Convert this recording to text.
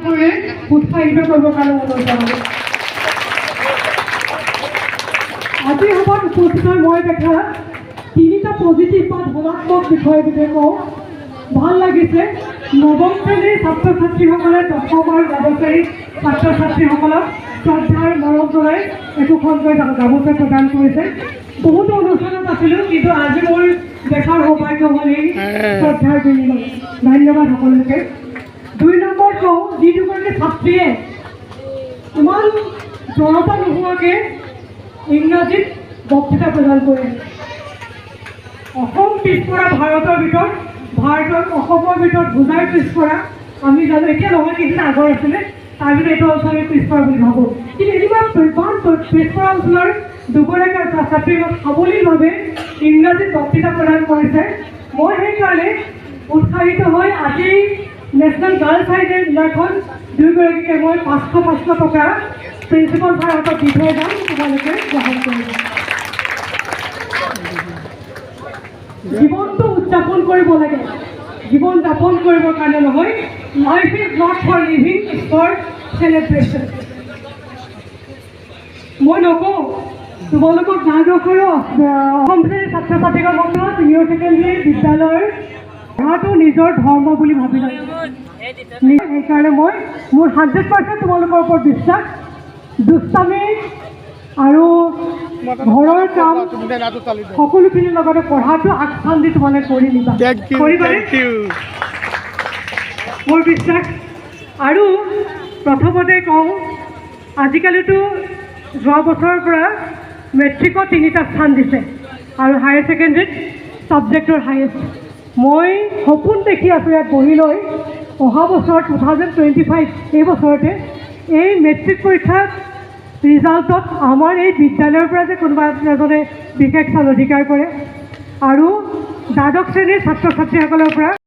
উৎসাহিত কৰিবৰ কাৰণে অনুৰোধ জনালোঁ। আজি সভাত উপস্থিত হৈ মই দেখা তিনিটা পজিটিভ বা ধনাত্মক বিষয়ৰ বিষয়ে কওঁ। ভাল লাগিছে নৱম শ্ৰেণীৰ ছাত্ৰ ছাত্ৰীসকলে দশম আৰু দ্বাদশ শ্ৰেণীৰ ছাত্ৰ ছাত্ৰীসকলক শ্ৰদ্ধাৰ মৰম জনাই একোখনকৈ গামোচা প্ৰদান কৰিছে। বহুতো অনুষ্ঠানত আছিলোঁ, কিন্তু আজি মোৰ দেখাৰ সৌভাগ্য হ'ল এই শ্ৰদ্ধাৰ বিনিময়। ধন্যবাদ সকলোকে। 2 নম্বৰ কওঁ, যি দুগৰাকী ছাত্ৰীয়ে ইমান জনতা নোহোৱাকৈ ইংৰাজীত বক্তৃতা প্ৰদান কৰে। অসম পিছপৰা ভাৰতৰ ভিতৰত অসমৰ ভিতৰত বুজাই পিছপৰা আমি জানো, এতিয়া নহয় কিন্তু আগৰ আছিলে, তাৰ ভিতৰত এইটো অঞ্চল আমি পিছপৰা বুলি ভাবোঁ। কিন্তু এনেকুৱা ইমান পিছপৰা অঞ্চলৰ দুগৰাকী ছাত্ৰীক সাৱলীলভাৱে ইংৰাজীত বক্তৃতা প্ৰদান কৰিছে। মই সেইকাৰণে উৎসাহিত হৈ আজি নেশ্যনেল গাৰ্লছ হাই দিনাখন দুয়োগৰাকীকে মই 500 টকা প্ৰিন্সিপাল ছাৰহঁতক দি থৈ যাম, তোমালোকে গ্ৰহণ কৰিব। জীৱনটো উদযাপন কৰিব লাগে, জীৱন যাপন কৰিবৰ কাৰণে নহয়। Life is not for living, is for celebration. মই নকওঁ তোমালোকক দ্বাদশৰো অসম শ্ৰেণীৰ ছাত্ৰ ছাত্ৰীসকলক ছিনিয়ৰ ছেকেণ্ডেৰী বিদ্যালয়ৰ পঢ়াটো নিজৰ ধৰ্ম বুলি ভাবি লয়। সেইকাৰণে মই মোৰ 100% তোমালোকৰ ওপৰত বিশ্বাস। দুষ্টামি আৰু ঘৰৰ কাম সকলোখিনিৰ লগতে পঢ়াটো আগস্থান দি তোমালোকে কৰি নিবা, কৰিবানে? মোৰ বিশ্বাস। আৰু প্ৰথমতে কওঁ, আজিকালিতো যোৱা বছৰৰ পৰা মেট্ৰিকত 3টা স্থান দিছে আৰু হায়াৰ ছেকেণ্ডেৰীত ছাবজেক্টৰ হায়েষ্ট। মই সপোন দেখি আছোঁ ইয়াত বহি লৈ অহা বছৰ 2025 এই বছৰতে এই মেট্ৰিক পৰীক্ষাত ৰিজাল্টত আমাৰ এই বিদ্যালয়ৰ পৰা যে কোনোবা এজনে বিশেষ স্থান অধিকাৰ কৰে আৰু দ্বাদশ শ্ৰেণীৰ ছাত্ৰ ছাত্ৰীসকলৰ পৰা